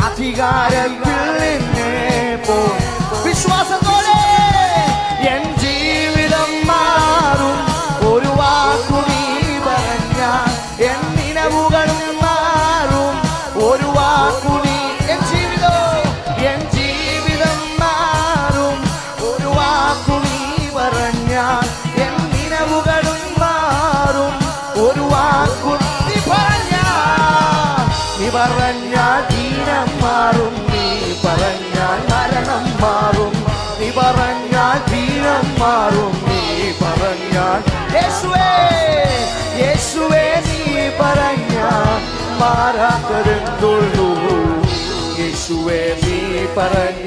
അധികാരത്തിൽ നിന്നെ പോ. വിശ്വാസത്തോടെ എൻ ജീവിതം മാറും ഒരു വാക്കു നീ പറഞ്ഞാൽ, എൻ നിലവുകളും മാറും ഒരു വാക്കു നീ. എൻ ജീവിതം മാറും ഒരു വാക്കു നീ പറഞ്ഞാൽ, എൻ നിലവുകളും മാറും ഒരു വാക്കു നീ പറഞ്ഞാൽ ദീനം മാറും, നീ പറഞ്ഞാൽ മരണം മാറും, നീ പറഞ്ഞാൽ ദീനം മാറും, നീ പറഞ്ഞാൽ യേശുവേ യേശുവേ നീ പറഞ്ഞാൽ മാറാത്തതെന്തുള്ളൂ, യേശുവേ നീ പറഞ്ഞ